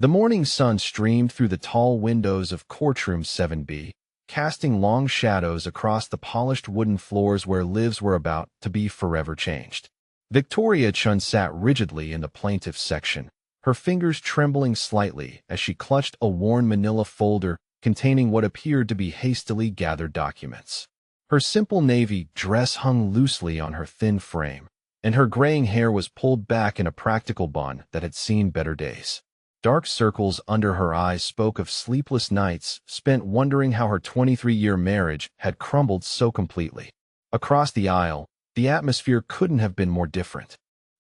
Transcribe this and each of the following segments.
The morning sun streamed through the tall windows of courtroom 7B, casting long shadows across the polished wooden floors where lives were about to be forever changed. Victoria Chun sat rigidly in the plaintiff's section, her fingers trembling slightly as she clutched a worn manila folder containing what appeared to be hastily gathered documents. Her simple navy dress hung loosely on her thin frame, and her graying hair was pulled back in a practical bun that had seen better days. Dark circles under her eyes spoke of sleepless nights spent wondering how her 23-year marriage had crumbled so completely. Across the aisle, the atmosphere couldn't have been more different.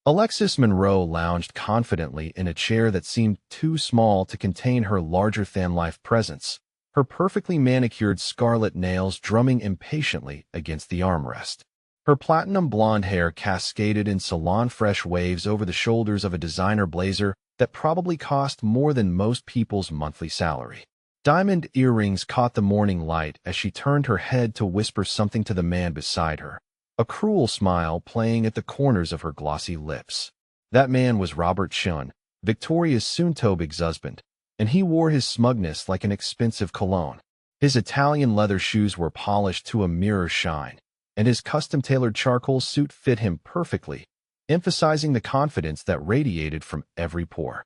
Alexis Monroe lounged confidently in a chair that seemed too small to contain her larger-than-life presence, her perfectly manicured scarlet nails drumming impatiently against the armrest. Her platinum blonde hair cascaded in salon-fresh waves over the shoulders of a designer blazer that probably cost more than most people's monthly salary. Diamond earrings caught the morning light as she turned her head to whisper something to the man beside her, a cruel smile playing at the corners of her glossy lips. That man was Robert Chun, Victoria's soon-to-be ex-husband, and he wore his smugness like an expensive cologne. His Italian leather shoes were polished to a mirror shine, and his custom-tailored charcoal suit fit him perfectly, emphasizing the confidence that radiated from every pore.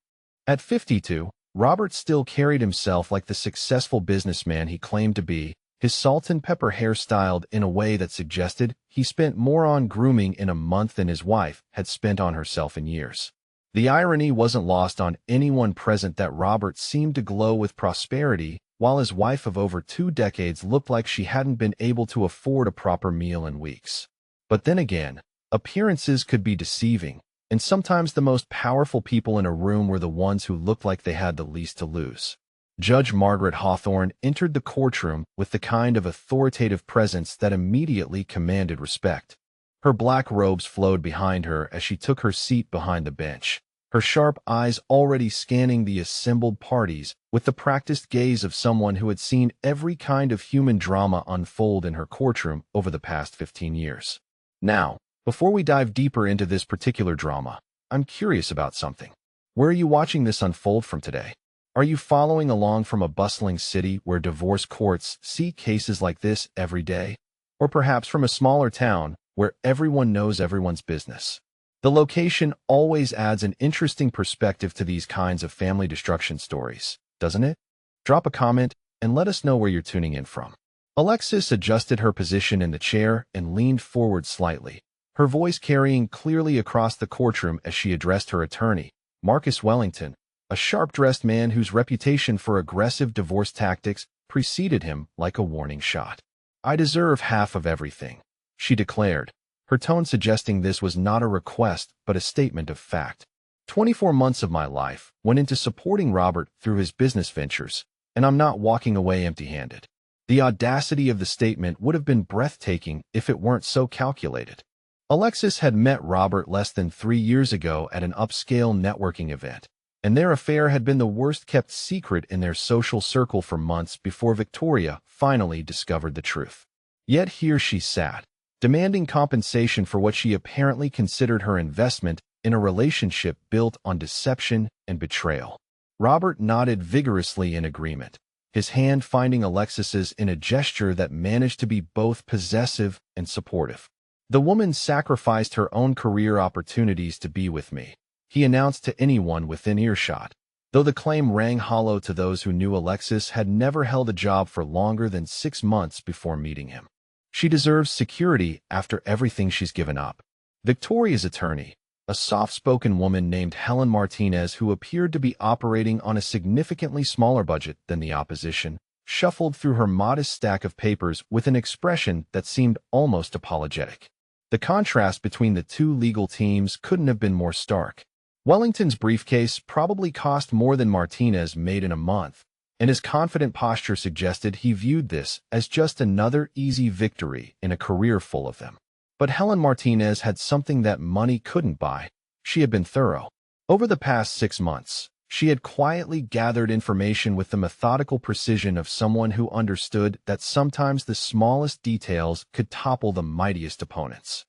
At 52, Robert still carried himself like the successful businessman he claimed to be, his salt and pepper hair styled in a way that suggested he spent more on grooming in a month than his wife had spent on herself in years. The irony wasn't lost on anyone present that Robert seemed to glow with prosperity, while his wife of over 2 decades looked like she hadn't been able to afford a proper meal in weeks. But then again, appearances could be deceiving, and sometimes the most powerful people in a room were the ones who looked like they had the least to lose. Judge Margaret Hawthorne entered the courtroom with the kind of authoritative presence that immediately commanded respect. Her black robes flowed behind her as she took her seat behind the bench, her sharp eyes already scanning the assembled parties with the practiced gaze of someone who had seen every kind of human drama unfold in her courtroom over the past 15 years. Now, before we dive deeper into this particular drama, I'm curious about something. Where are you watching this unfold from today? Are you following along from a bustling city where divorce courts see cases like this every day? Or perhaps from a smaller town where everyone knows everyone's business? The location always adds an interesting perspective to these kinds of family destruction stories, doesn't it? Drop a comment and let us know where you're tuning in from. Alexis adjusted her position in the chair and leaned forward slightly, her voice carrying clearly across the courtroom as she addressed her attorney, Marcus Wellington, a sharp-dressed man whose reputation for aggressive divorce tactics preceded him like a warning shot. "I deserve half of everything," she declared, her tone suggesting this was not a request but a statement of fact. 24 months of my life went into supporting Robert through his business ventures, and I'm not walking away empty-handed. The audacity of the statement would have been breathtaking if it weren't so calculated. Alexis had met Robert less than 3 years ago at an upscale networking event, and their affair had been the worst-kept secret in their social circle for months before Victoria finally discovered the truth. Yet here she sat, demanding compensation for what she apparently considered her investment in a relationship built on deception and betrayal. Robert nodded vigorously in agreement, his hand finding Alexis's in a gesture that managed to be both possessive and supportive. "The woman sacrificed her own career opportunities to be with me," he announced to anyone within earshot, though the claim rang hollow to those who knew Alexis had never held a job for longer than 6 months before meeting him. "She deserves security after everything she's given up." Victoria's attorney, a soft-spoken woman named Helen Martinez who appeared to be operating on a significantly smaller budget than the opposition, shuffled through her modest stack of papers with an expression that seemed almost apologetic. The contrast between the two legal teams couldn't have been more stark. Wellington's briefcase probably cost more than Martinez made in a month, and his confident posture suggested he viewed this as just another easy victory in a career full of them. But Helen Martinez had something that money couldn't buy. She had been thorough. Over the past 6 months, she had quietly gathered information with the methodical precision of someone who understood that sometimes the smallest details could topple the mightiest opponents.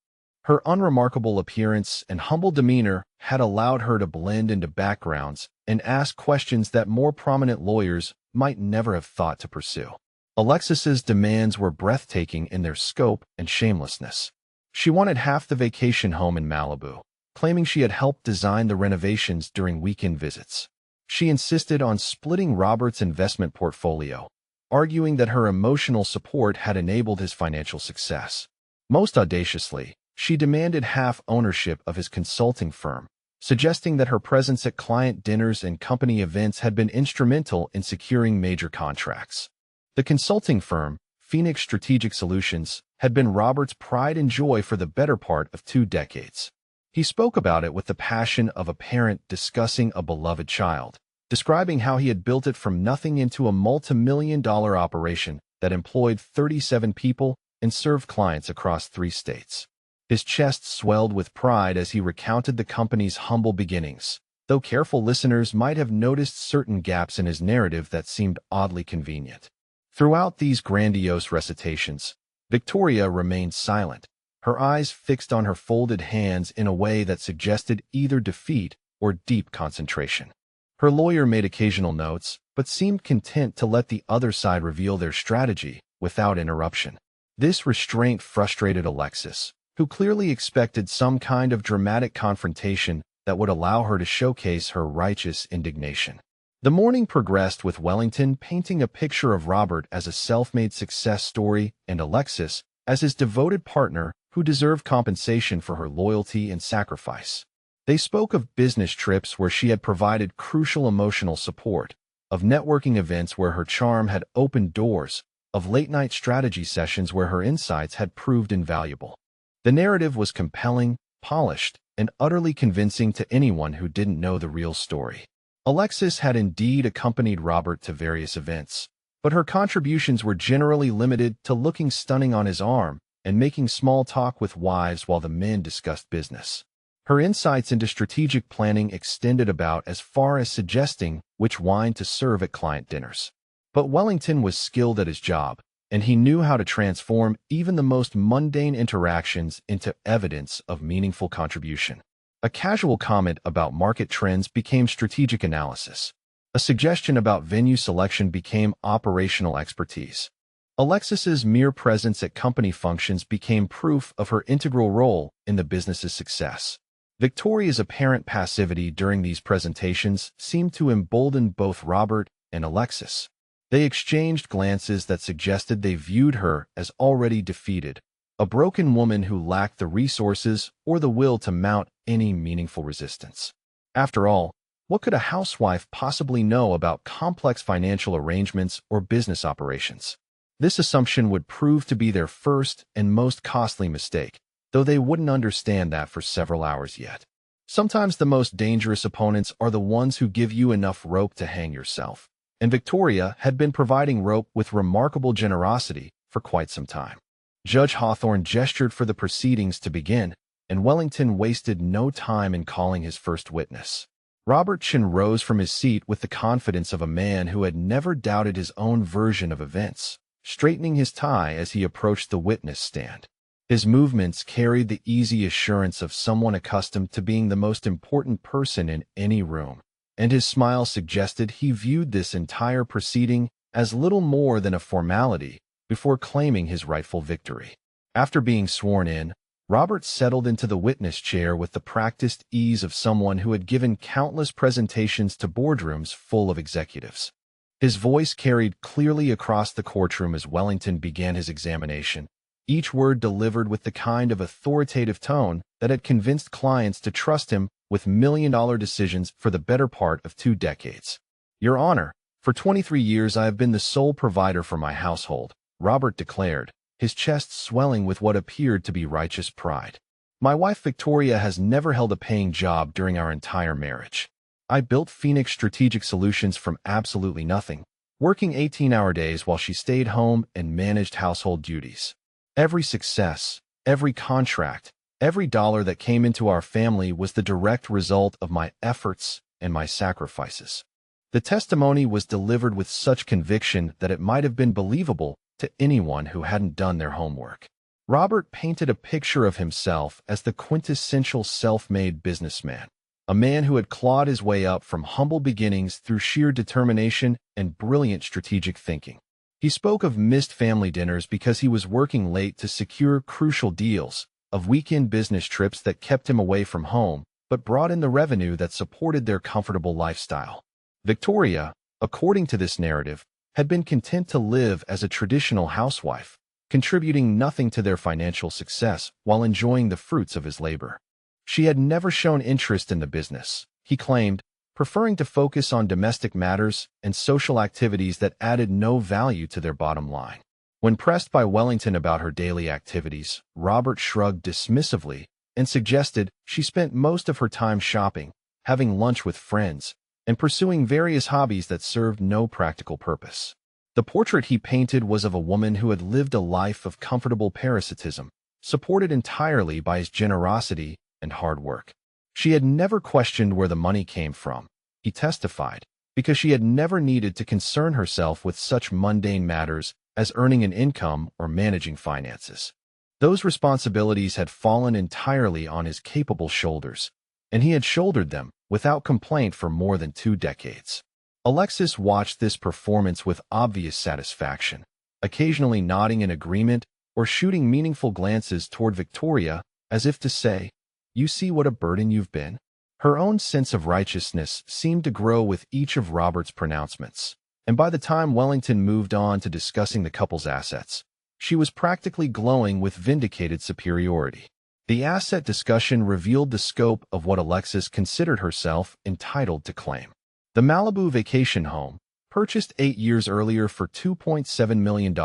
Her unremarkable appearance and humble demeanor had allowed her to blend into backgrounds and ask questions that more prominent lawyers might never have thought to pursue. Alexis's demands were breathtaking in their scope and shamelessness. She wanted half the vacation home in Malibu, claiming she had helped design the renovations during weekend visits. She insisted on splitting Robert's investment portfolio, arguing that her emotional support had enabled his financial success. Most audaciously, she demanded half ownership of his consulting firm, suggesting that her presence at client dinners and company events had been instrumental in securing major contracts. The consulting firm, Phoenix Strategic Solutions, had been Robert's pride and joy for the better part of 2 decades. He spoke about it with the passion of a parent discussing a beloved child, describing how he had built it from nothing into a multi-million-dollar operation that employed 37 people and served clients across 3 states. His chest swelled with pride as he recounted the company's humble beginnings, though careful listeners might have noticed certain gaps in his narrative that seemed oddly convenient. Throughout these grandiose recitations, Victoria remained silent, her eyes fixed on her folded hands in a way that suggested either defeat or deep concentration. Her lawyer made occasional notes, but seemed content to let the other side reveal their strategy without interruption. This restraint frustrated Alexis, who clearly expected some kind of dramatic confrontation that would allow her to showcase her righteous indignation. The morning progressed with Wellington painting a picture of Robert as a self-made success story and Alexis as his devoted partner who deserved compensation for her loyalty and sacrifice. They spoke of business trips where she had provided crucial emotional support, of networking events where her charm had opened doors, of late-night strategy sessions where her insights had proved invaluable. The narrative was compelling, polished, and utterly convincing to anyone who didn't know the real story. Alexis had indeed accompanied Robert to various events, but her contributions were generally limited to looking stunning on his arm and making small talk with wives while the men discussed business. Her insights into strategic planning extended about as far as suggesting which wine to serve at client dinners. But Wellington was skilled at his job, and he knew how to transform even the most mundane interactions into evidence of meaningful contribution. A casual comment about market trends became strategic analysis. A suggestion about venue selection became operational expertise. Alexis's mere presence at company functions became proof of her integral role in the business's success. Victoria's apparent passivity during these presentations seemed to embolden both Robert and Alexis. They exchanged glances that suggested they viewed her as already defeated, a broken woman who lacked the resources or the will to mount any meaningful resistance. After all, what could a housewife possibly know about complex financial arrangements or business operations? This assumption would prove to be their first and most costly mistake, though they wouldn't understand that for several hours yet. Sometimes the most dangerous opponents are the ones who give you enough rope to hang yourself, and Victoria had been providing rope with remarkable generosity for quite some time. Judge Hawthorne gestured for the proceedings to begin, and Wellington wasted no time in calling his first witness. Robert Chin rose from his seat with the confidence of a man who had never doubted his own version of events, straightening his tie as he approached the witness stand. His movements carried the easy assurance of someone accustomed to being the most important person in any room, and his smile suggested he viewed this entire proceeding as little more than a formality before claiming his rightful victory. After being sworn in, Robert settled into the witness chair with the practiced ease of someone who had given countless presentations to boardrooms full of executives. His voice carried clearly across the courtroom as Wellington began his examination, each word delivered with the kind of authoritative tone that had convinced clients to trust him with million-dollar decisions for the better part of 2 decades. Your Honor, for 23 years I have been the sole provider for my household, Robert declared, his chest swelling with what appeared to be righteous pride. My wife Victoria has never held a paying job during our entire marriage. I built Phoenix Strategic Solutions from absolutely nothing, working 18-hour days while she stayed home and managed household duties. Every success, every contract, every dollar that came into our family was the direct result of my efforts and my sacrifices. The testimony was delivered with such conviction that it might have been believable to anyone who hadn't done their homework. Robert painted a picture of himself as the quintessential self-made businessman, a man who had clawed his way up from humble beginnings through sheer determination and brilliant strategic thinking. He spoke of missed family dinners because he was working late to secure crucial deals, of weekend business trips that kept him away from home, but brought in the revenue that supported their comfortable lifestyle. Victoria, according to this narrative, had been content to live as a traditional housewife, contributing nothing to their financial success while enjoying the fruits of his labor. She had never shown interest in the business, he claimed, preferring to focus on domestic matters and social activities that added no value to their bottom line. When pressed by Wellington about her daily activities, Robert shrugged dismissively and suggested she spent most of her time shopping, having lunch with friends, and pursuing various hobbies that served no practical purpose. The portrait he painted was of a woman who had lived a life of comfortable parasitism, supported entirely by his generosity and hard work. She had never questioned where the money came from, he testified, because she had never needed to concern herself with such mundane matters as earning an income or managing finances. Those responsibilities had fallen entirely on his capable shoulders, and he had shouldered them without complaint for more than 2 decades. Alexis watched this performance with obvious satisfaction, occasionally nodding in agreement or shooting meaningful glances toward Victoria as if to say, "You see what a burden you've been?" Her own sense of righteousness seemed to grow with each of Robert's pronouncements, and by the time Wellington moved on to discussing the couple's assets, she was practically glowing with vindicated superiority. The asset discussion revealed the scope of what Alexis considered herself entitled to claim. The Malibu vacation home, purchased 8 years earlier for $2.7 million,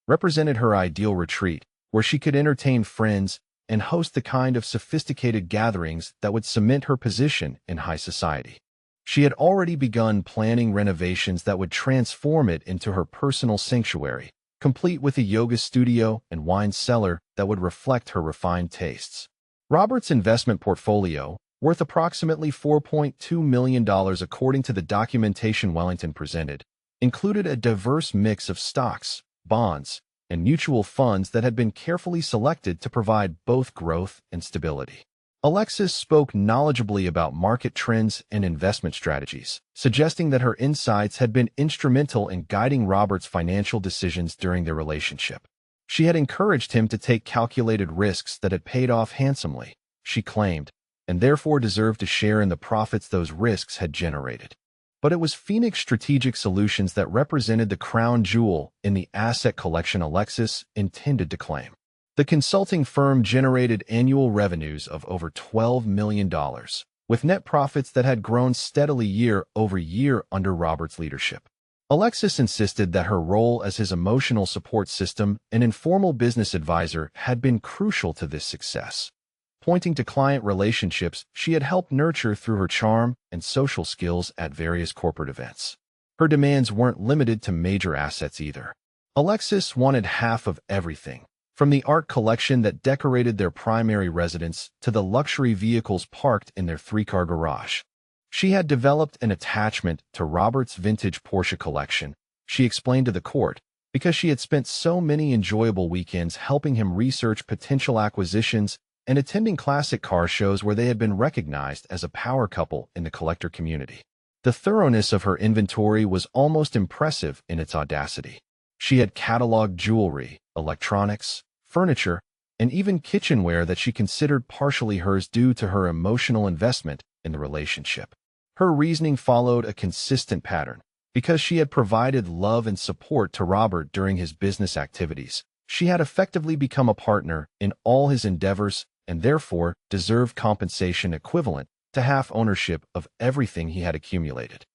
represented her ideal retreat, where she could entertain friends and host the kind of sophisticated gatherings that would cement her position in high society. She had already begun planning renovations that would transform it into her personal sanctuary, complete with a yoga studio and wine cellar that would reflect her refined tastes. Robert's investment portfolio, worth approximately $4.2 million according to the documentation Wellington presented, included a diverse mix of stocks, bonds, and mutual funds that had been carefully selected to provide both growth and stability. Alexis spoke knowledgeably about market trends and investment strategies, suggesting that her insights had been instrumental in guiding Robert's financial decisions during their relationship. She had encouraged him to take calculated risks that had paid off handsomely, she claimed, and therefore deserved to share in the profits those risks had generated. But it was Phoenix Strategic Solutions that represented the crown jewel in the asset collection Alexis intended to claim. The consulting firm generated annual revenues of over $12 million, with net profits that had grown steadily year over year under Robert's leadership. Alexis insisted that her role as his emotional support system and informal business advisor had been crucial to this success, pointing to client relationships she had helped nurture through her charm and social skills at various corporate events. Her demands weren't limited to major assets either. Alexis wanted half of everything, from the art collection that decorated their primary residence to the luxury vehicles parked in their 3-car garage. She had developed an attachment to Robert's vintage Porsche collection, she explained to the court, because she had spent so many enjoyable weekends helping him research potential acquisitions and attending classic car shows where they had been recognized as a power couple in the collector community. The thoroughness of her inventory was almost impressive in its audacity. She had cataloged jewelry, electronics, furniture, and even kitchenware that she considered partially hers due to her emotional investment in the relationship. Her reasoning followed a consistent pattern. Because she had provided love and support to Robert during his business activities, she had effectively become a partner in all his endeavors and therefore deserved compensation equivalent to half ownership of everything he had accumulated.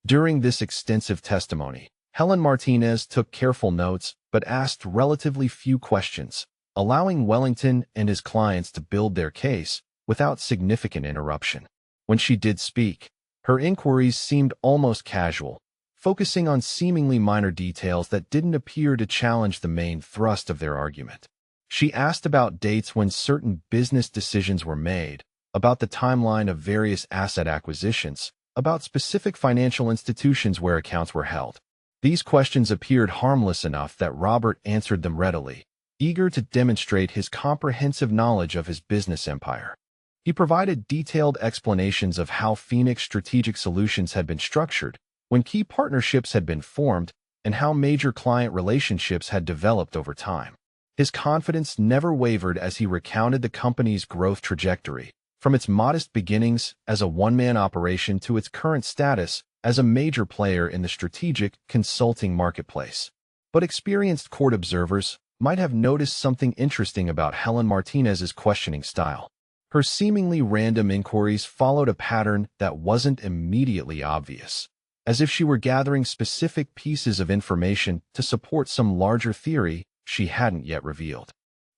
During this extensive testimony, Helen Martinez took careful notes but asked relatively few questions, allowing Wellington and his clients to build their case without significant interruption. When she did speak, her inquiries seemed almost casual, focusing on seemingly minor details that didn't appear to challenge the main thrust of their argument. She asked about dates when certain business decisions were made, about the timeline of various asset acquisitions, about specific financial institutions where accounts were held. These questions appeared harmless enough that Robert answered them readily, eager to demonstrate his comprehensive knowledge of his business empire. He provided detailed explanations of how Phoenix Strategic Solutions had been structured, when key partnerships had been formed, and how major client relationships had developed over time. His confidence never wavered as he recounted the company's growth trajectory, from its modest beginnings as a one-man operation to its current status as a major player in the strategic consulting marketplace. But experienced court observers might have noticed something interesting about Helen Martinez's questioning style. Her seemingly random inquiries followed a pattern that wasn't immediately obvious, as if she were gathering specific pieces of information to support some larger theory she hadn't yet revealed.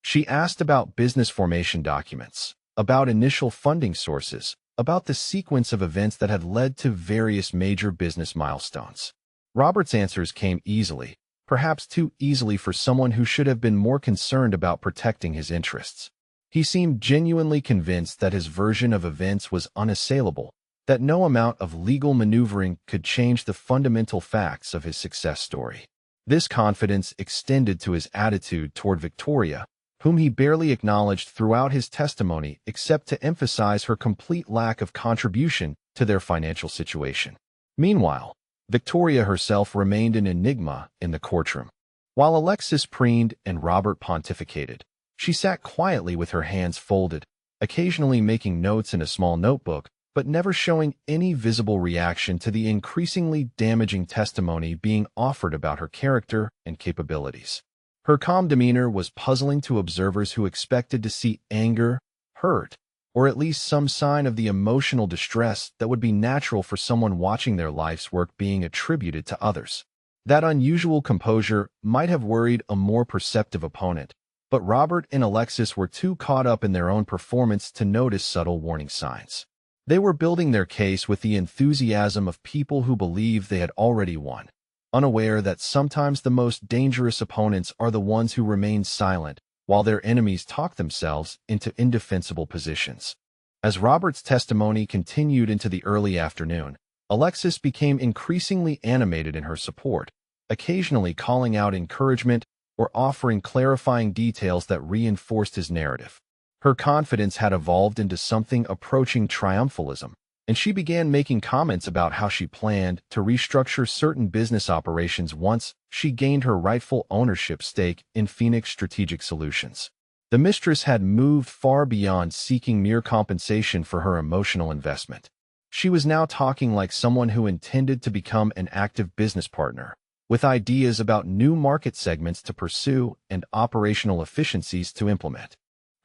She asked about business formation documents, about initial funding sources, about the sequence of events that had led to various major business milestones. Robert's answers came easily, perhaps too easily for someone who should have been more concerned about protecting his interests. He seemed genuinely convinced that his version of events was unassailable, that no amount of legal maneuvering could change the fundamental facts of his success story. This confidence extended to his attitude toward Victoria, whom he barely acknowledged throughout his testimony except to emphasize her complete lack of contribution to their financial situation. Meanwhile, Victoria herself remained an enigma in the courtroom. While Alexis preened and Robert pontificated, she sat quietly with her hands folded, occasionally making notes in a small notebook, but never showing any visible reaction to the increasingly damaging testimony being offered about her character and capabilities. Her calm demeanor was puzzling to observers who expected to see anger, hurt, or at least some sign of the emotional distress that would be natural for someone watching their life's work being attributed to others. That unusual composure might have worried a more perceptive opponent, but Robert and Alexis were too caught up in their own performance to notice subtle warning signs. They were building their case with the enthusiasm of people who believed they had already won, unaware that sometimes the most dangerous opponents are the ones who remain silent while their enemies talk themselves into indefensible positions. As Robert's testimony continued into the early afternoon, Alexis became increasingly animated in her support, occasionally calling out encouragement or offering clarifying details that reinforced his narrative. Her confidence had evolved into something approaching triumphalism, and she began making comments about how she planned to restructure certain business operations once she gained her rightful ownership stake in Phoenix Strategic Solutions. The mistress had moved far beyond seeking mere compensation for her emotional investment. She was now talking like someone who intended to become an active business partner, with ideas about new market segments to pursue and operational efficiencies to implement.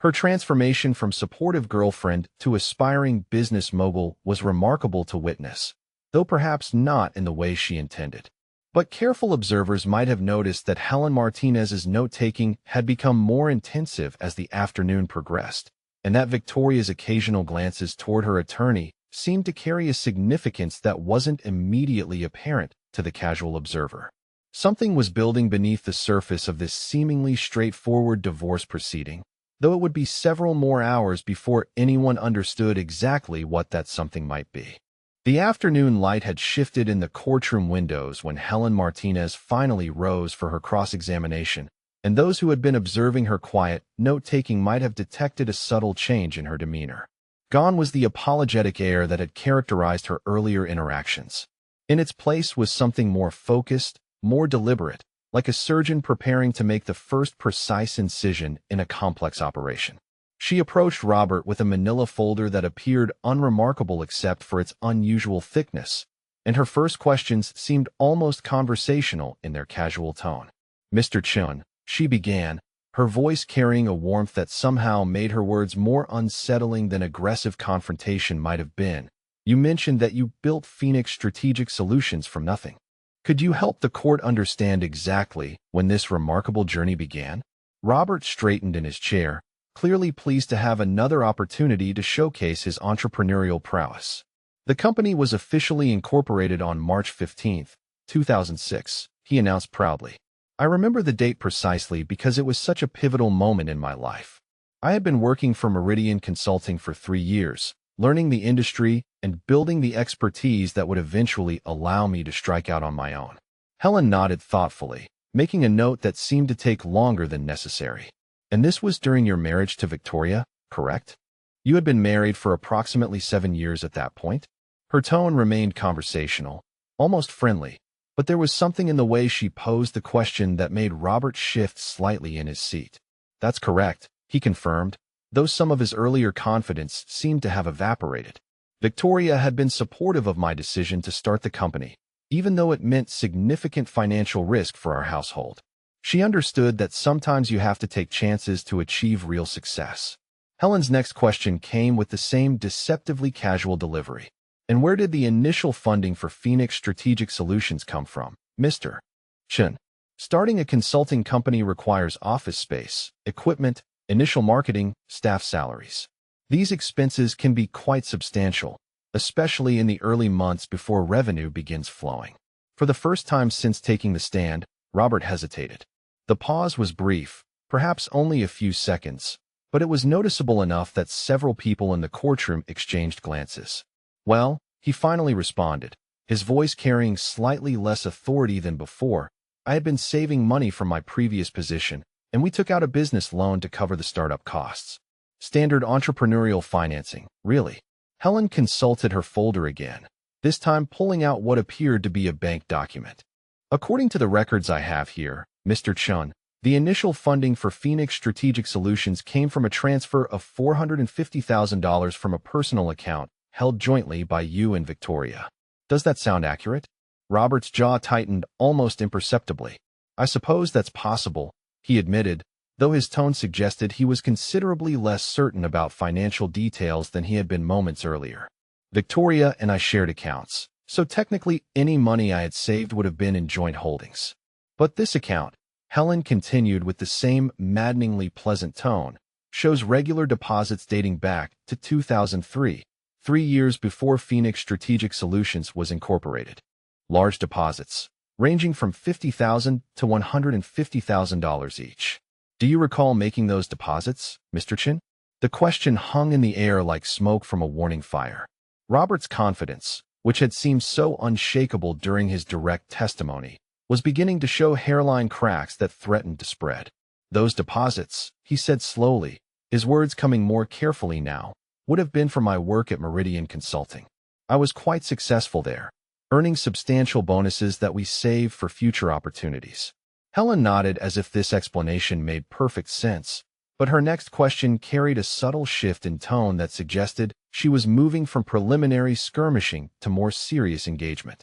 Her transformation from supportive girlfriend to aspiring business mogul was remarkable to witness, though perhaps not in the way she intended. But careful observers might have noticed that Helen Martinez's note-taking had become more intensive as the afternoon progressed, and that Victoria's occasional glances toward her attorney seemed to carry a significance that wasn't immediately apparent to the casual observer. Something was building beneath the surface of this seemingly straightforward divorce proceeding, though it would be several more hours before anyone understood exactly what that something might be. The afternoon light had shifted in the courtroom windows when Helen Martinez finally rose for her cross-examination, and those who had been observing her quiet note-taking might have detected a subtle change in her demeanor. Gone was the apologetic air that had characterized her earlier interactions. In its place was something more focused, more deliberate, like a surgeon preparing to make the first precise incision in a complex operation. She approached Robert with a manila folder that appeared unremarkable except for its unusual thickness, and her first questions seemed almost conversational in their casual tone. "Mr. Chun," she began, her voice carrying a warmth that somehow made her words more unsettling than aggressive confrontation might have been. "You mentioned that you built Phoenix Strategic Solutions from nothing. Could you help the court understand exactly when this remarkable journey began?" Robert straightened in his chair, clearly pleased to have another opportunity to showcase his entrepreneurial prowess. "The company was officially incorporated on March 15, 2006, he announced proudly. "I remember the date precisely because it was such a pivotal moment in my life. I had been working for Meridian Consulting for 3 years, learning the industry and building the expertise that would eventually allow me to strike out on my own." Helen nodded thoughtfully, making a note that seemed to take longer than necessary. And this was during your marriage to Victoria, correct? You had been married for approximately 7 years at that point? Her tone remained conversational, almost friendly, but there was something in the way she posed the question that made Robert shift slightly in his seat. That's correct, he confirmed, though some of his earlier confidence seemed to have evaporated. Victoria had been supportive of my decision to start the company, even though it meant significant financial risk for our household. She understood that sometimes you have to take chances to achieve real success. Helen's next question came with the same deceptively casual delivery. And where did the initial funding for Phoenix Strategic Solutions come from, Mr. Chen? Starting a consulting company requires office space, equipment, initial marketing, staff salaries. These expenses can be quite substantial, especially in the early months before revenue begins flowing. For the first time since taking the stand, Robert hesitated. The pause was brief, perhaps only a few seconds, but it was noticeable enough that several people in the courtroom exchanged glances. Well, he finally responded, his voice carrying slightly less authority than before. I had been saving money from my previous position, and we took out a business loan to cover the startup costs. Standard entrepreneurial financing, really. Helen consulted her folder again, this time pulling out what appeared to be a bank document. According to the records I have here, Mr. Chun, the initial funding for Phoenix Strategic Solutions came from a transfer of $450,000 from a personal account held jointly by you and Victoria. Does that sound accurate? Robert's jaw tightened almost imperceptibly. I suppose that's possible, he admitted, though his tone suggested he was considerably less certain about financial details than he had been moments earlier. Victoria and I shared accounts, so technically any money I had saved would have been in joint holdings. But this account, Helen continued with the same maddeningly pleasant tone, shows regular deposits dating back to 2003. 3 years before Phoenix Strategic Solutions was incorporated. Large deposits, ranging from $50,000 to $150,000 each. Do you recall making those deposits, Mr. Chin? The question hung in the air like smoke from a warning fire. Robert's confidence, which had seemed so unshakable during his direct testimony, was beginning to show hairline cracks that threatened to spread. Those deposits, he said slowly, his words coming more carefully now, would have been for my work at Meridian Consulting. I was quite successful there, earning substantial bonuses that we saved for future opportunities. Helen nodded as if this explanation made perfect sense, but her next question carried a subtle shift in tone that suggested she was moving from preliminary skirmishing to more serious engagement.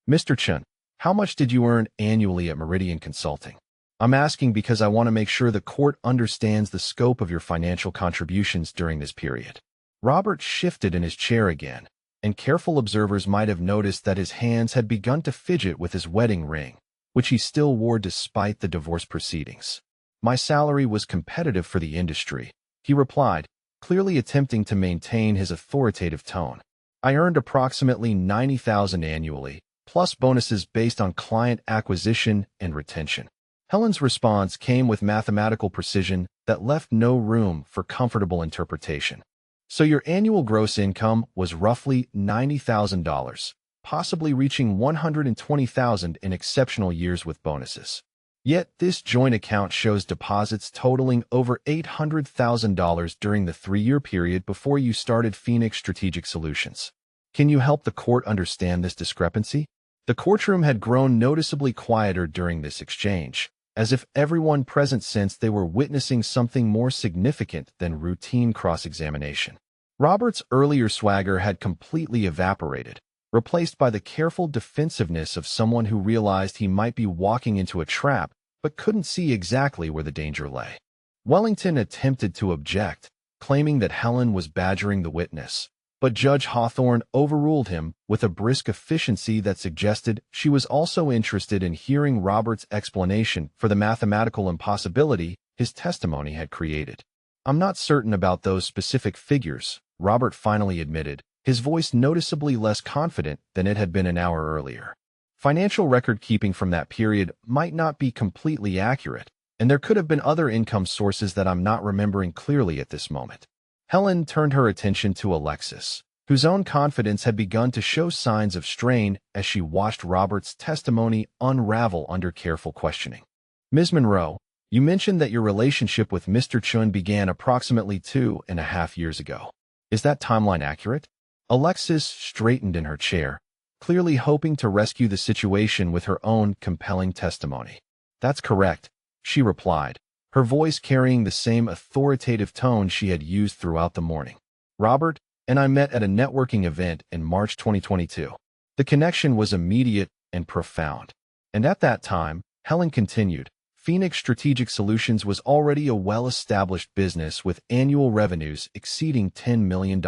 Mr. Chen, how much did you earn annually at Meridian Consulting? I'm asking because I want to make sure the court understands the scope of your financial contributions during this period. Robert shifted in his chair again, and careful observers might have noticed that his hands had begun to fidget with his wedding ring, which he still wore despite the divorce proceedings. My salary was competitive for the industry, he replied, clearly attempting to maintain his authoritative tone. I earned approximately $90,000 annually, plus bonuses based on client acquisition and retention. Helen's response came with mathematical precision that left no room for comfortable interpretation. So your annual gross income was roughly $90,000, possibly reaching $120,000 in exceptional years with bonuses. Yet this joint account shows deposits totaling over $800,000 during the 3-year period before you started Phoenix Strategic Solutions. Can you help the court understand this discrepancy? The courtroom had grown noticeably quieter during this exchange, as if everyone present sensed they were witnessing something more significant than routine cross-examination. Robert's earlier swagger had completely evaporated, replaced by the careful defensiveness of someone who realized he might be walking into a trap but couldn't see exactly where the danger lay. Wellington attempted to object, claiming that Helen was badgering the witness, but Judge Hawthorne overruled him with a brisk efficiency that suggested she was also interested in hearing Robert's explanation for the mathematical impossibility his testimony had created. I'm not certain about those specific figures, Robert finally admitted, his voice noticeably less confident than it had been an hour earlier. Financial record-keeping from that period might not be completely accurate, and there could have been other income sources that I'm not remembering clearly at this moment. Helen turned her attention to Alexis, whose own confidence had begun to show signs of strain as she watched Robert's testimony unravel under careful questioning. Ms. Monroe, you mentioned that your relationship with Mr. Chun began approximately 2.5 years ago. Is that timeline accurate? Alexis straightened in her chair, clearly hoping to rescue the situation with her own compelling testimony. That's correct, she replied, her voice carrying the same authoritative tone she had used throughout the morning. Robert and I met at a networking event in March 2022. The connection was immediate and profound. And at that time, Helen continued, Phoenix Strategic Solutions was already a well-established business with annual revenues exceeding $10 million.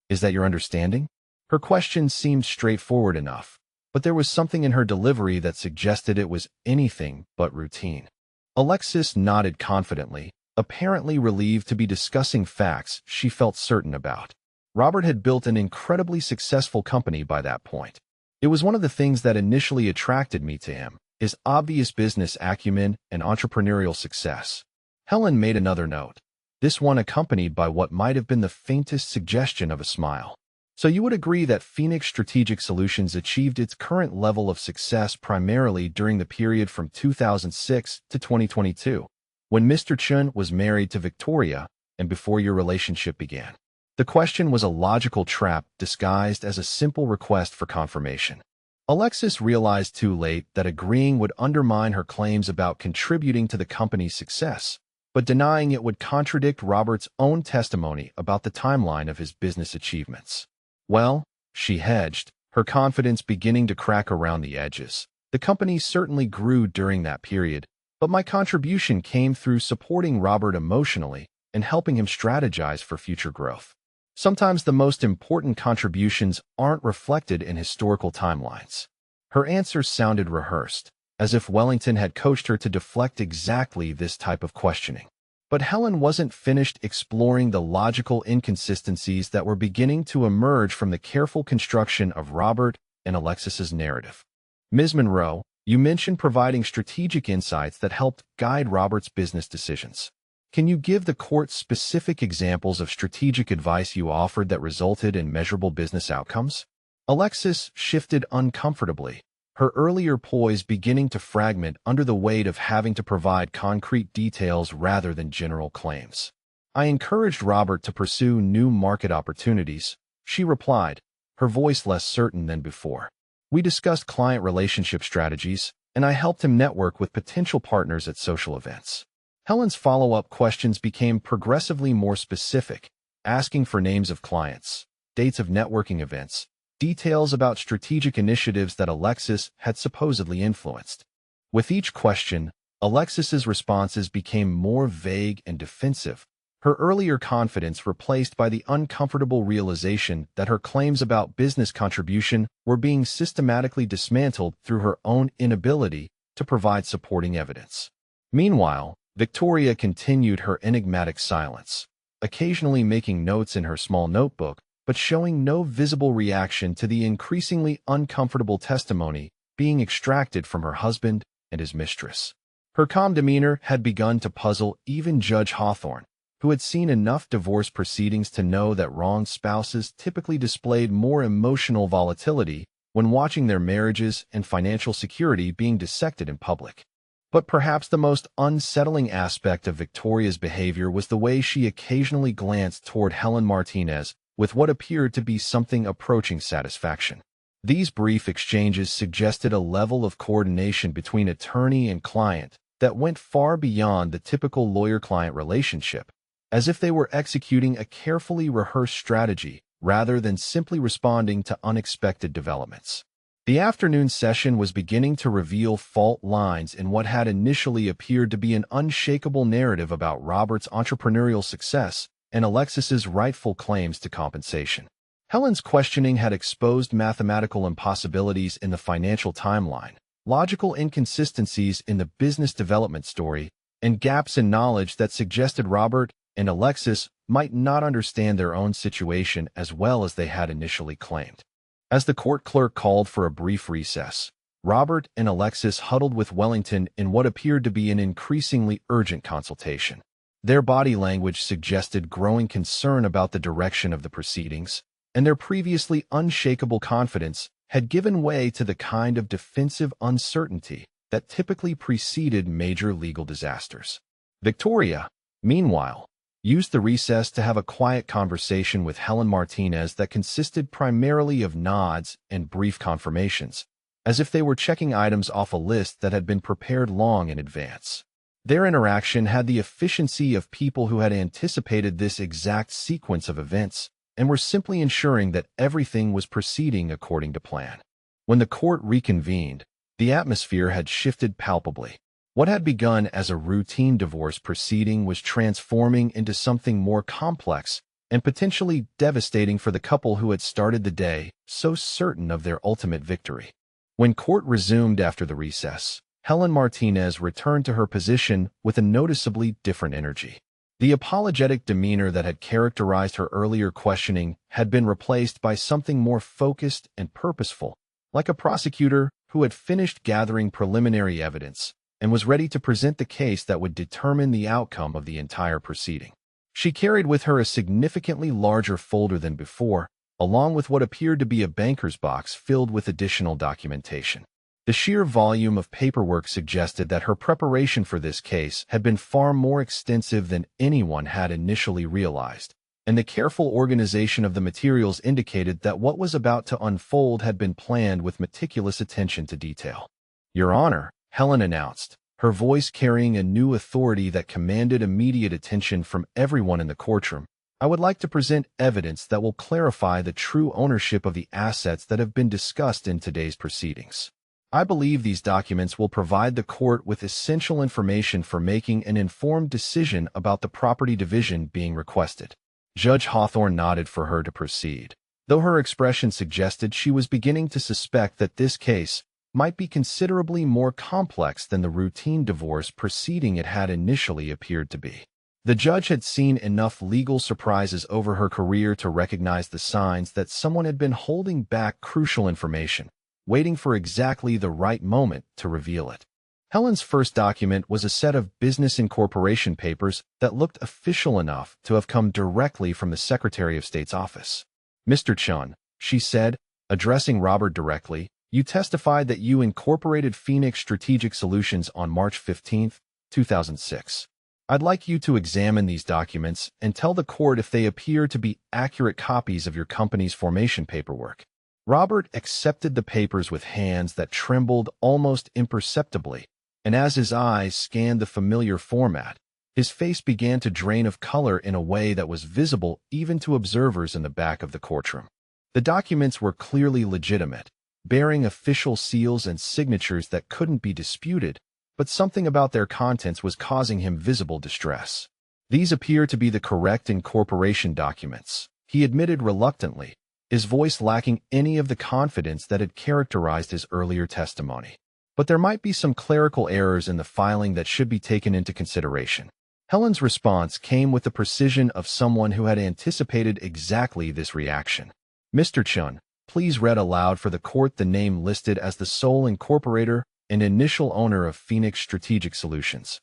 Is that your understanding? Her question seemed straightforward enough, but there was something in her delivery that suggested it was anything but routine. Alexis nodded confidently, apparently relieved to be discussing facts she felt certain about. Robert had built an incredibly successful company by that point. It was one of the things that initially attracted me to him, his obvious business acumen and entrepreneurial success. Helen made another note, this one accompanied by what might have been the faintest suggestion of a smile. So you would agree that Phoenix Strategic Solutions achieved its current level of success primarily during the period from 2006 to 2022, when Mr. Chun was married to Victoria and before your relationship began. The question was a logical trap disguised as a simple request for confirmation. Alexis realized too late that agreeing would undermine her claims about contributing to the company's success, but denying it would contradict Robert's own testimony about the timeline of his business achievements. Well, she hedged, her confidence beginning to crack around the edges. The company certainly grew during that period, but my contribution came through supporting Robert emotionally and helping him strategize for future growth. Sometimes the most important contributions aren't reflected in historical timelines. Her answer sounded rehearsed, as if Wellington had coached her to deflect exactly this type of questioning. But Helen wasn't finished exploring the logical inconsistencies that were beginning to emerge from the careful construction of Robert and Alexis's narrative. Ms. Monroe, you mentioned providing strategic insights that helped guide Robert's business decisions. Can you give the court specific examples of strategic advice you offered that resulted in measurable business outcomes? Alexis shifted uncomfortably, her earlier poise beginning to fragment under the weight of having to provide concrete details rather than general claims. I encouraged Robert to pursue new market opportunities, she replied, her voice less certain than before. We discussed client relationship strategies, and I helped him network with potential partners at social events. Helen's follow-up questions became progressively more specific, asking for names of clients, dates of networking events, details about strategic initiatives that Alexis had supposedly influenced. With each question, Alexis's responses became more vague and defensive, her earlier confidence replaced by the uncomfortable realization that her claims about business contribution were being systematically dismantled through her own inability to provide supporting evidence. Meanwhile, Victoria continued her enigmatic silence, occasionally making notes in her small notebook, but showing no visible reaction to the increasingly uncomfortable testimony being extracted from her husband and his mistress. Her calm demeanor had begun to puzzle even Judge Hawthorne, who had seen enough divorce proceedings to know that wronged spouses typically displayed more emotional volatility when watching their marriages and financial security being dissected in public. But perhaps the most unsettling aspect of Victoria's behavior was the way she occasionally glanced toward Helen Martinez with what appeared to be something approaching satisfaction. These brief exchanges suggested a level of coordination between attorney and client that went far beyond the typical lawyer-client relationship, as if they were executing a carefully rehearsed strategy rather than simply responding to unexpected developments. The afternoon session was beginning to reveal fault lines in what had initially appeared to be an unshakable narrative about Robert's entrepreneurial success and Alexis's rightful claims to compensation. Helen's questioning had exposed mathematical impossibilities in the financial timeline, logical inconsistencies in the business development story, and gaps in knowledge that suggested Robert and Alexis might not understand their own situation as well as they had initially claimed. As the court clerk called for a brief recess, Robert and Alexis huddled with Wellington in what appeared to be an increasingly urgent consultation. Their body language suggested growing concern about the direction of the proceedings, and their previously unshakable confidence had given way to the kind of defensive uncertainty that typically preceded major legal disasters. Victoria, meanwhile, used the recess to have a quiet conversation with Helen Martinez that consisted primarily of nods and brief confirmations, as if they were checking items off a list that had been prepared long in advance. Their interaction had the efficiency of people who had anticipated this exact sequence of events and were simply ensuring that everything was proceeding according to plan. When the court reconvened, the atmosphere had shifted palpably. What had begun as a routine divorce proceeding was transforming into something more complex and potentially devastating for the couple who had started the day so certain of their ultimate victory. When court resumed after the recess, Helen Martinez returned to her position with a noticeably different energy. The apologetic demeanor that had characterized her earlier questioning had been replaced by something more focused and purposeful, like a prosecutor who had finished gathering preliminary evidence and was ready to present the case that would determine the outcome of the entire proceeding. She carried with her a significantly larger folder than before, along with what appeared to be a banker's box filled with additional documentation. The sheer volume of paperwork suggested that her preparation for this case had been far more extensive than anyone had initially realized, and the careful organization of the materials indicated that what was about to unfold had been planned with meticulous attention to detail. "Your Honor," Helen announced, her voice carrying a new authority that commanded immediate attention from everyone in the courtroom, "I would like to present evidence that will clarify the true ownership of the assets that have been discussed in today's proceedings. I believe these documents will provide the court with essential information for making an informed decision about the property division being requested." Judge Hawthorne nodded for her to proceed, though her expression suggested she was beginning to suspect that this case might be considerably more complex than the routine divorce proceeding it had initially appeared to be. The judge had seen enough legal surprises over her career to recognize the signs that someone had been holding back crucial information, waiting for exactly the right moment to reveal it. Helen's first document was a set of business incorporation papers that looked official enough to have come directly from the Secretary of State's office. "Mr. Chun," she said, addressing Robert directly, "you testified that you incorporated Phoenix Strategic Solutions on March 15, 2006. I'd like you to examine these documents and tell the court if they appear to be accurate copies of your company's formation paperwork." Robert accepted the papers with hands that trembled almost imperceptibly, and as his eyes scanned the familiar format, his face began to drain of color in a way that was visible even to observers in the back of the courtroom. The documents were clearly legitimate, bearing official seals and signatures that couldn't be disputed, but something about their contents was causing him visible distress. "These appear to be the correct incorporation documents," he admitted reluctantly, his voice lacking any of the confidence that had characterized his earlier testimony. "But there might be some clerical errors in the filing that should be taken into consideration." Helen's response came with the precision of someone who had anticipated exactly this reaction. "Mr. Chun, please read aloud for the court the name listed as the sole incorporator and initial owner of Phoenix Strategic Solutions."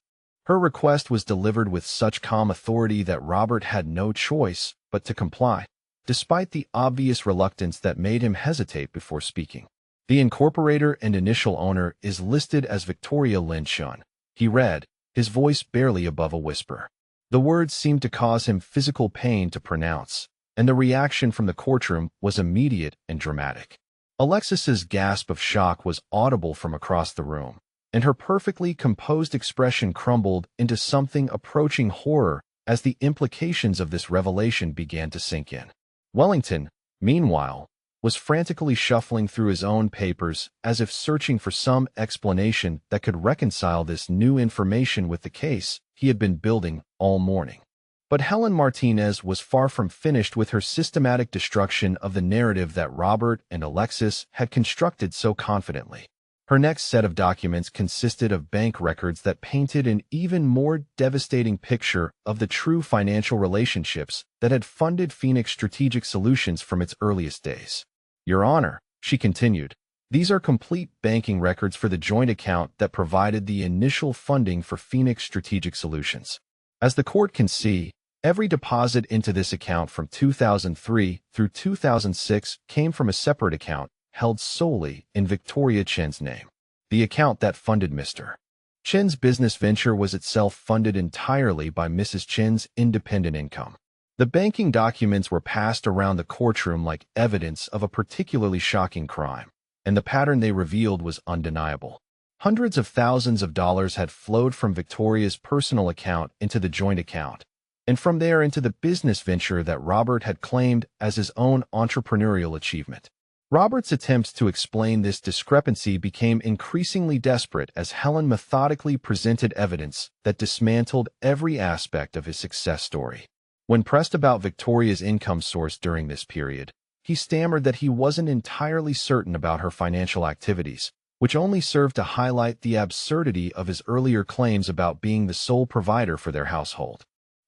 Her request was delivered with such calm authority that Robert had no choice but to comply, despite the obvious reluctance that made him hesitate before speaking. "The incorporator and initial owner is listed as Victoria Lynn Chun," he read, his voice barely above a whisper. The words seemed to cause him physical pain to pronounce, and the reaction from the courtroom was immediate and dramatic. Alexis's gasp of shock was audible from across the room, and her perfectly composed expression crumbled into something approaching horror as the implications of this revelation began to sink in. Wellington, meanwhile, was frantically shuffling through his own papers as if searching for some explanation that could reconcile this new information with the case he had been building all morning. But Helen Martinez was far from finished with her systematic destruction of the narrative that Robert and Alexis had constructed so confidently. Her next set of documents consisted of bank records that painted an even more devastating picture of the true financial relationships that had funded Phoenix Strategic Solutions from its earliest days. "Your Honor," she continued, "these are complete banking records for the joint account that provided the initial funding for Phoenix Strategic Solutions. As the court can see, every deposit into this account from 2003 through 2006 came from a separate account held solely in Victoria Chen's name. the account that funded Mr. Chen's business venture was itself funded entirely by Mrs. Chen's independent income. The banking documents were passed around the courtroom like evidence of a particularly shocking crime, and the pattern they revealed was undeniable. Hundreds of thousands of dollars had flowed from Victoria's personal account into the joint account, and from there into the business venture that Robert had claimed as his own entrepreneurial achievement. Robert's attempts to explain this discrepancy became increasingly desperate as Helen methodically presented evidence that dismantled every aspect of his success story. When pressed about Victoria's income source during this period, he stammered that he wasn't entirely certain about her financial activities, which only served to highlight the absurdity of his earlier claims about being the sole provider for their household.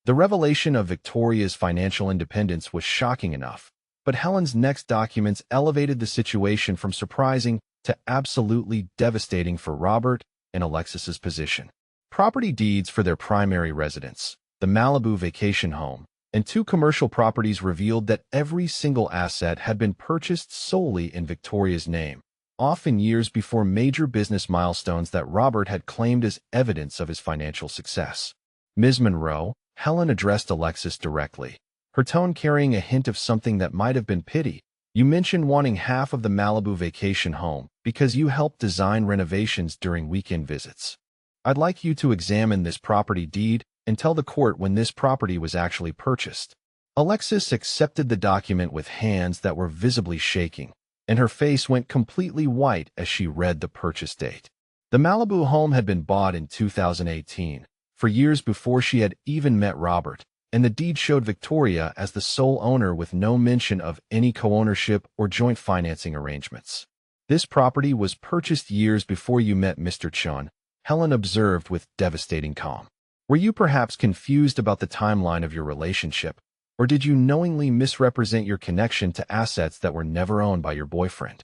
The revelation of Victoria's financial independence was shocking enough, but Helen's next documents elevated the situation from surprising to absolutely devastating for Robert and Alexis's position. Property deeds for their primary residence, the Malibu vacation home, and 2 commercial properties revealed that every single asset had been purchased solely in Victoria's name, often years before major business milestones that Robert had claimed as evidence of his financial success. Ms. Monroe, Helen addressed Alexis directly, her tone carrying a hint of something that might have been pity. You mentioned wanting half of the Malibu vacation home because you helped design renovations during weekend visits. I'd like you to examine this property deed and tell the court when this property was actually purchased. Alexis accepted the document with hands that were visibly shaking, and her face went completely white as she read the purchase date. The Malibu home had been bought in 2018, for years before she had even met Robert, and the deed showed Victoria as the sole owner with no mention of any co-ownership or joint financing arrangements. This property was purchased years before you met Mr. Chen, Helen observed with devastating calm. Were you perhaps confused about the timeline of your relationship, or did you knowingly misrepresent your connection to assets that were never owned by your boyfriend?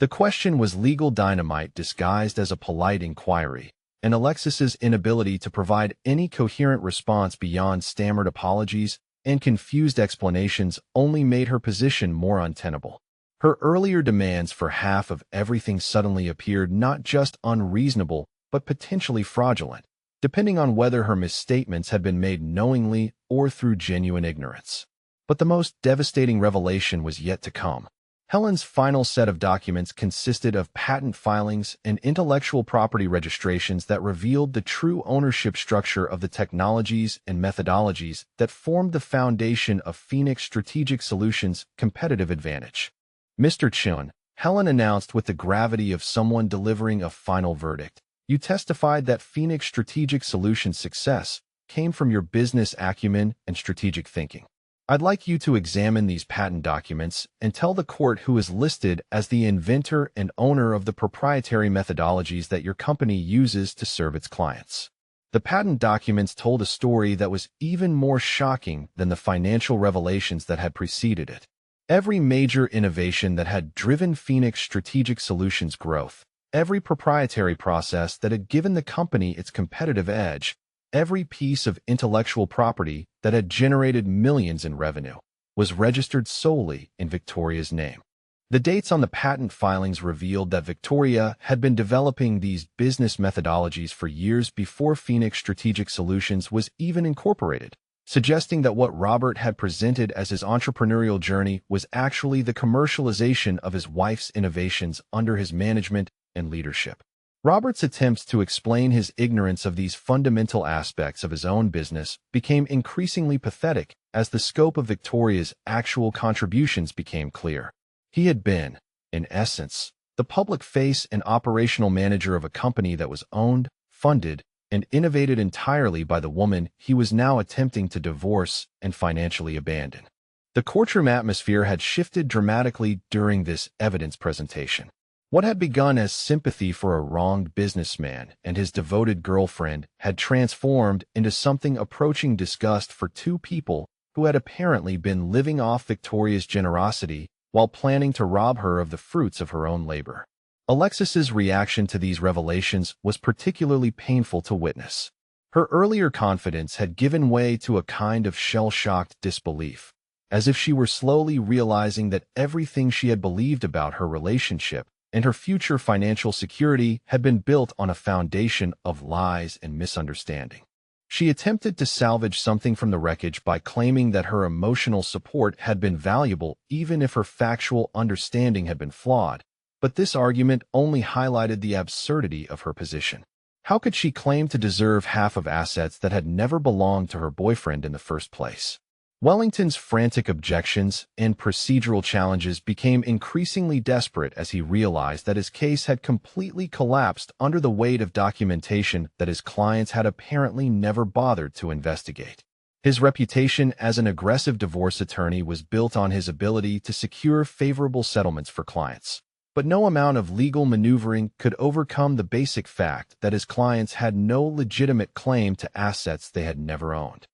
The question was legal dynamite disguised as a polite inquiry, and Alexis's inability to provide any coherent response beyond stammered apologies and confused explanations only made her position more untenable. Her earlier demands for half of everything suddenly appeared not just unreasonable but potentially fraudulent, depending on whether her misstatements had been made knowingly or through genuine ignorance. But the most devastating revelation was yet to come. Helen's final set of documents consisted of patent filings and intellectual property registrations that revealed the true ownership structure of the technologies and methodologies that formed the foundation of Phoenix Strategic Solutions' competitive advantage. Mr. Chen, Helen announced with the gravity of someone delivering a final verdict, you testified that Phoenix Strategic Solutions' success came from your business acumen and strategic thinking. I'd like you to examine these patent documents and tell the court who is listed as the inventor and owner of the proprietary methodologies that your company uses to serve its clients. The patent documents told a story that was even more shocking than the financial revelations that had preceded it. Every major innovation that had driven Phoenix Strategic Solutions' growth, every proprietary process that had given the company its competitive edge, every piece of intellectual property that had generated millions in revenue, was registered solely in Victoria's name. The dates on the patent filings revealed that Victoria had been developing these business methodologies for years before Phoenix Strategic Solutions was even incorporated, suggesting that what Robert had presented as his entrepreneurial journey was actually the commercialization of his wife's innovations under his management and leadership. Robert's attempts to explain his ignorance of these fundamental aspects of his own business became increasingly pathetic as the scope of Victoria's actual contributions became clear. He had been, in essence, the public face and operational manager of a company that was owned, funded, and innovated entirely by the woman he was now attempting to divorce and financially abandon. The courtroom atmosphere had shifted dramatically during this evidence presentation. What had begun as sympathy for a wronged businessman and his devoted girlfriend had transformed into something approaching disgust for 2 people who had apparently been living off Victoria's generosity while planning to rob her of the fruits of her own labor. Alexis's reaction to these revelations was particularly painful to witness. Her earlier confidence had given way to a kind of shell-shocked disbelief, as if she were slowly realizing that everything she had believed about her relationship and her future financial security had been built on a foundation of lies and misunderstanding. She attempted to salvage something from the wreckage by claiming that her emotional support had been valuable even if her factual understanding had been flawed, but this argument only highlighted the absurdity of her position. How could she claim to deserve half of assets that had never belonged to her boyfriend in the first place? Wellington's frantic objections and procedural challenges became increasingly desperate as he realized that his case had completely collapsed under the weight of documentation that his clients had apparently never bothered to investigate. His reputation as an aggressive divorce attorney was built on his ability to secure favorable settlements for clients. But no amount of legal maneuvering could overcome the basic fact that his clients had no legitimate claim to assets they had never owned.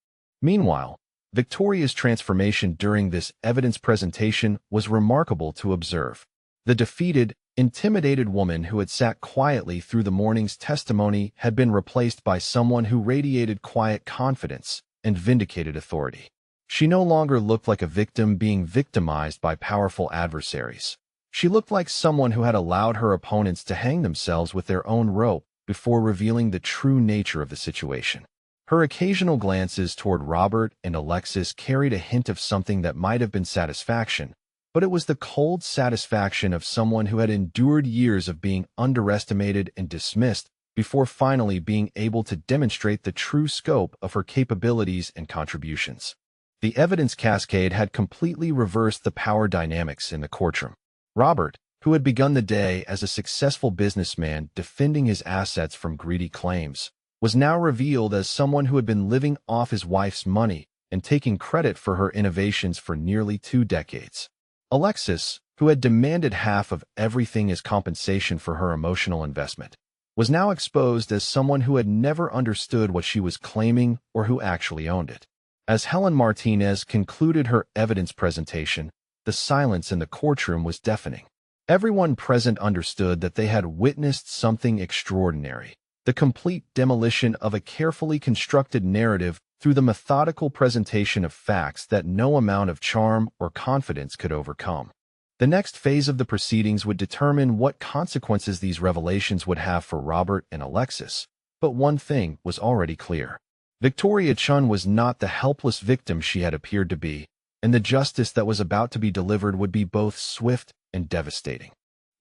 Meanwhile, Victoria's transformation during this evidence presentation was remarkable to observe. The defeated, intimidated woman who had sat quietly through the morning's testimony had been replaced by someone who radiated quiet confidence and vindicated authority. She no longer looked like a victim being victimized by powerful adversaries. She looked like someone who had allowed her opponents to hang themselves with their own rope before revealing the true nature of the situation. Her occasional glances toward Robert and Alexis carried a hint of something that might have been satisfaction, but it was the cold satisfaction of someone who had endured years of being underestimated and dismissed before finally being able to demonstrate the true scope of her capabilities and contributions. The evidence cascade had completely reversed the power dynamics in the courtroom. Robert, who had begun the day as a successful businessman defending his assets from greedy claims, was now revealed as someone who had been living off his wife's money and taking credit for her innovations for nearly 2 decades. Alexis, who had demanded half of everything as compensation for her emotional investment, was now exposed as someone who had never understood what she was claiming or who actually owned it. As Helen Martinez concluded her evidence presentation, the silence in the courtroom was deafening. Everyone present understood that they had witnessed something extraordinary. The complete demolition of a carefully constructed narrative through the methodical presentation of facts that no amount of charm or confidence could overcome. The next phase of the proceedings would determine what consequences these revelations would have for Robert and Alexis. But one thing was already clear. Victoria Chun was not the helpless victim she had appeared to be, and the justice that was about to be delivered would be both swift and devastating.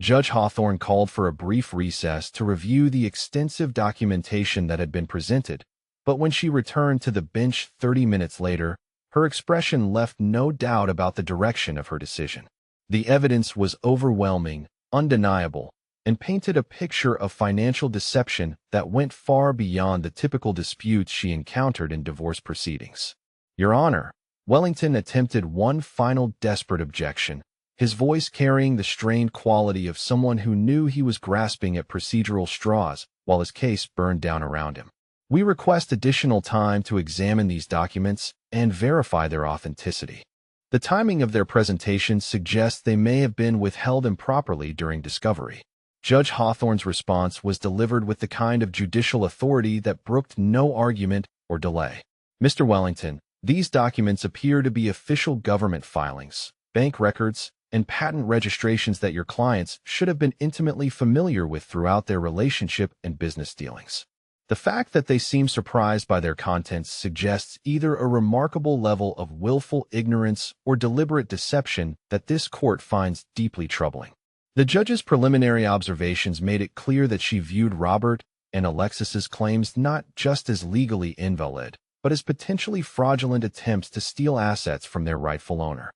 Judge Hawthorne called for a brief recess to review the extensive documentation that had been presented, but when she returned to the bench 30 minutes later, her expression left no doubt about the direction of her decision. The evidence was overwhelming, undeniable, and painted a picture of financial deception that went far beyond the typical disputes she encountered in divorce proceedings. Your Honor, Wellington attempted one final desperate objection, his voice carrying the strained quality of someone who knew he was grasping at procedural straws while his case burned down around him. We request additional time to examine these documents and verify their authenticity. The timing of their presentation suggests they may have been withheld improperly during discovery. Judge Hawthorne's response was delivered with the kind of judicial authority that brooked no argument or delay. Mr. Wellington, these documents appear to be official government filings, bank records, and patent registrations that your clients should have been intimately familiar with throughout their relationship and business dealings. The fact that they seem surprised by their contents suggests either a remarkable level of willful ignorance or deliberate deception that this court finds deeply troubling. The judge's preliminary observations made it clear that she viewed Robert and Alexis's claims not just as legally invalid, but as potentially fraudulent attempts to steal assets from their rightful owner.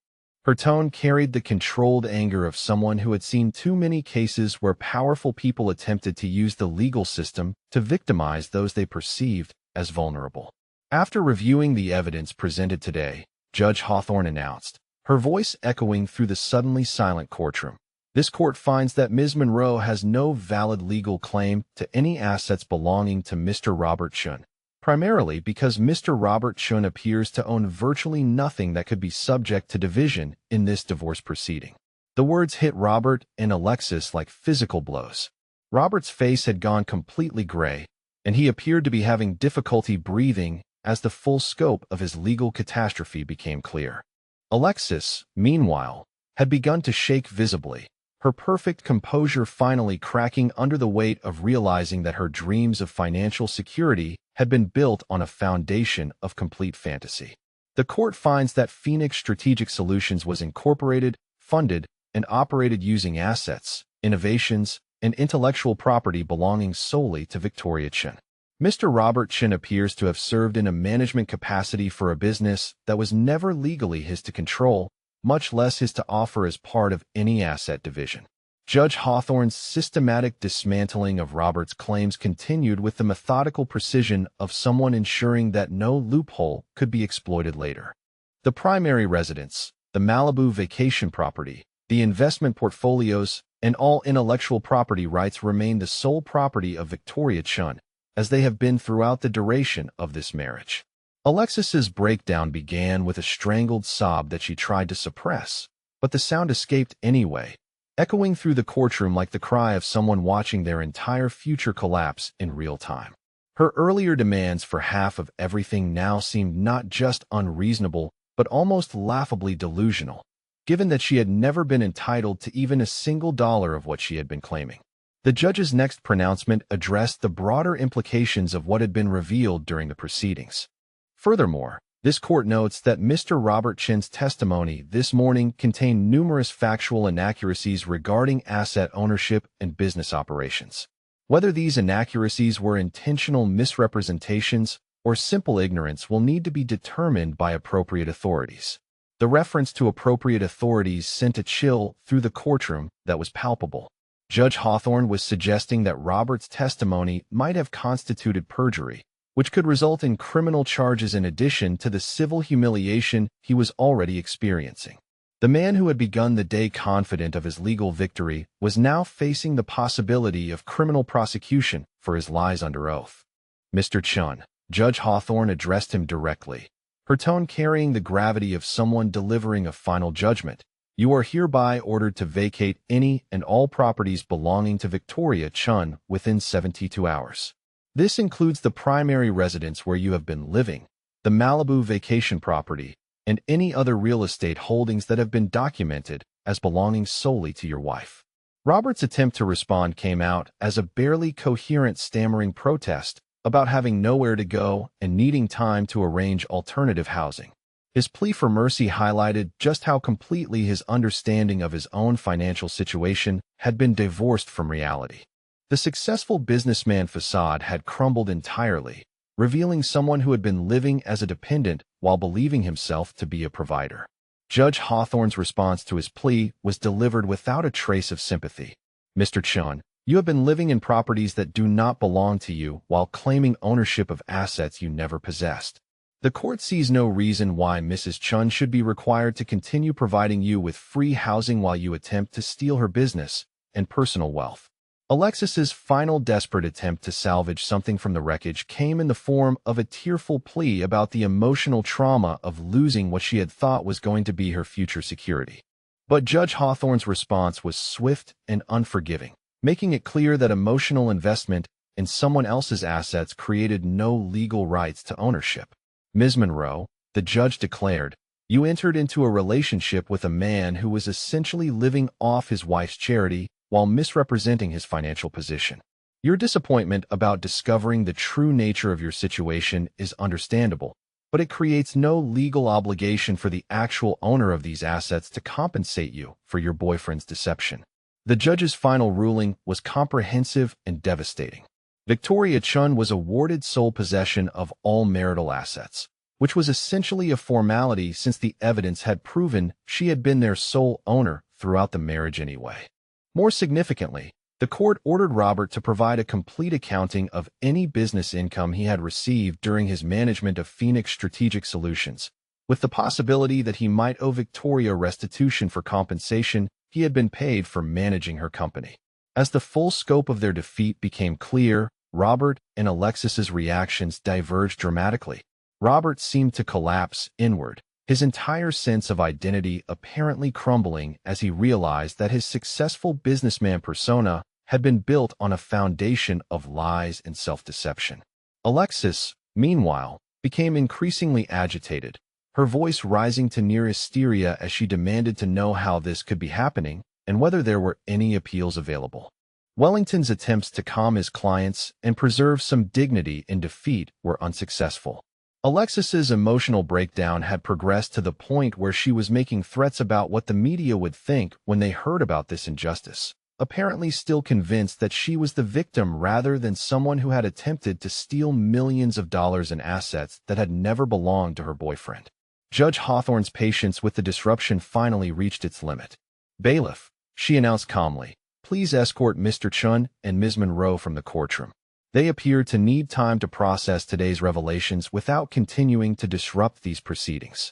Her tone carried the controlled anger of someone who had seen too many cases where powerful people attempted to use the legal system to victimize those they perceived as vulnerable. After reviewing the evidence presented today, Judge Hawthorne announced, her voice echoing through the suddenly silent courtroom, this court finds that Ms. Monroe has no valid legal claim to any assets belonging to Mr. Robert Chun, primarily because Mr. Robert Chun appears to own virtually nothing that could be subject to division in this divorce proceeding. The words hit Robert and Alexis like physical blows. Robert's face had gone completely gray, and he appeared to be having difficulty breathing as the full scope of his legal catastrophe became clear. Alexis, meanwhile, had begun to shake visibly, her perfect composure finally cracking under the weight of realizing that her dreams of financial security had been built on a foundation of complete fantasy. The court finds that Phoenix Strategic Solutions was incorporated, funded, and operated using assets, innovations, and intellectual property belonging solely to Victoria Chen. Mr. Robert Chen appears to have served in a management capacity for a business that was never legally his to control, much less his to offer as part of any asset division. Judge Hawthorne's systematic dismantling of Robert's claims continued with the methodical precision of someone ensuring that no loophole could be exploited later. The primary residence, the Malibu vacation property, the investment portfolios, and all intellectual property rights remain the sole property of Victoria Chen, as they have been throughout the duration of this marriage. Alexis's breakdown began with a strangled sob that she tried to suppress, but the sound escaped anyway, echoing through the courtroom like the cry of someone watching their entire future collapse in real time. Her earlier demands for half of everything now seemed not just unreasonable, but almost laughably delusional, given that she had never been entitled to even a single dollar of what she had been claiming. The judge's next pronouncement addressed the broader implications of what had been revealed during the proceedings. Furthermore, this court notes that Mr. Robert Chen's testimony this morning contained numerous factual inaccuracies regarding asset ownership and business operations. Whether these inaccuracies were intentional misrepresentations or simple ignorance will need to be determined by appropriate authorities. The reference to appropriate authorities sent a chill through the courtroom that was palpable. Judge Hawthorne was suggesting that Robert's testimony might have constituted perjury, which could result in criminal charges in addition to the civil humiliation he was already experiencing. The man who had begun the day confident of his legal victory was now facing the possibility of criminal prosecution for his lies under oath. Mr. Chen, Judge Hawthorne addressed him directly, her tone carrying the gravity of someone delivering a final judgment. You are hereby ordered to vacate any and all properties belonging to Victoria Chen within 72 hours. This includes the primary residence where you have been living, the Malibu vacation property, and any other real estate holdings that have been documented as belonging solely to your wife. Robert's attempt to respond came out as a barely coherent stammering protest about having nowhere to go and needing time to arrange alternative housing. His plea for mercy highlighted just how completely his understanding of his own financial situation had been divorced from reality. The successful businessman facade had crumbled entirely, revealing someone who had been living as a dependent while believing himself to be a provider. Judge Hawthorne's response to his plea was delivered without a trace of sympathy. Mr. Chen, you have been living in properties that do not belong to you while claiming ownership of assets you never possessed. The court sees no reason why Mrs. Chen should be required to continue providing you with free housing while you attempt to steal her business and personal wealth. Alexis's final desperate attempt to salvage something from the wreckage came in the form of a tearful plea about the emotional trauma of losing what she had thought was going to be her future security. But Judge Hawthorne's response was swift and unforgiving, making it clear that emotional investment in someone else's assets created no legal rights to ownership. Ms. Monroe, the judge declared, you entered into a relationship with a man who was essentially living off his wife's charity while misrepresenting his financial position. Your disappointment about discovering the true nature of your situation is understandable, but it creates no legal obligation for the actual owner of these assets to compensate you for your boyfriend's deception. The judge's final ruling was comprehensive and devastating. Victoria Chen was awarded sole possession of all marital assets, which was essentially a formality since the evidence had proven she had been their sole owner throughout the marriage anyway. More significantly, the court ordered Robert to provide a complete accounting of any business income he had received during his management of Phoenix Strategic Solutions, with the possibility that he might owe Victoria restitution for compensation he had been paid for managing her company. As the full scope of their defeat became clear, Robert and Alexis's reactions diverged dramatically. Robert seemed to collapse inward, his entire sense of identity apparently crumbling as he realized that his successful businessman persona had been built on a foundation of lies and self-deception. Alexis, meanwhile, became increasingly agitated, her voice rising to near hysteria as she demanded to know how this could be happening and whether there were any appeals available. Wellington's attempts to calm his clients and preserve some dignity in defeat were unsuccessful. Alexis's emotional breakdown had progressed to the point where she was making threats about what the media would think when they heard about this injustice, apparently still convinced that she was the victim rather than someone who had attempted to steal millions of dollars in assets that had never belonged to her boyfriend. Judge Hawthorne's patience with the disruption finally reached its limit. "Bailiff," she announced calmly, "please escort Mr. Chun and Ms. Monroe from the courtroom. They appear to need time to process today's revelations without continuing to disrupt these proceedings."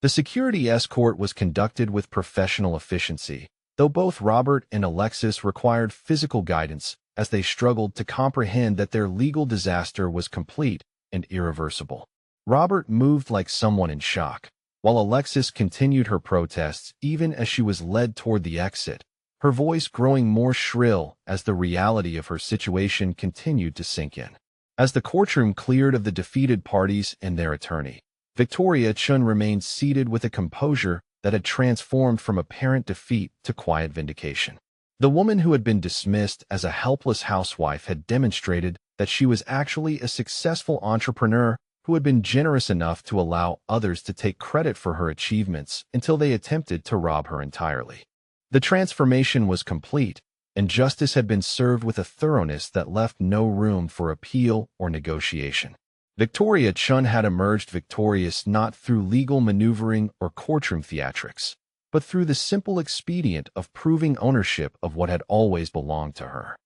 The security escort was conducted with professional efficiency, though both Robert and Alexis required physical guidance as they struggled to comprehend that their legal disaster was complete and irreversible. Robert moved like someone in shock, while Alexis continued her protests even as she was led toward the exit, her voice growing more shrill as the reality of her situation continued to sink in. As the courtroom cleared of the defeated parties and their attorney, Victoria Chun remained seated with a composure that had transformed from apparent defeat to quiet vindication. The woman who had been dismissed as a helpless housewife had demonstrated that she was actually a successful entrepreneur who had been generous enough to allow others to take credit for her achievements until they attempted to rob her entirely. The transformation was complete, and justice had been served with a thoroughness that left no room for appeal or negotiation. Victoria Chun had emerged victorious not through legal maneuvering or courtroom theatrics, but through the simple expedient of proving ownership of what had always belonged to her.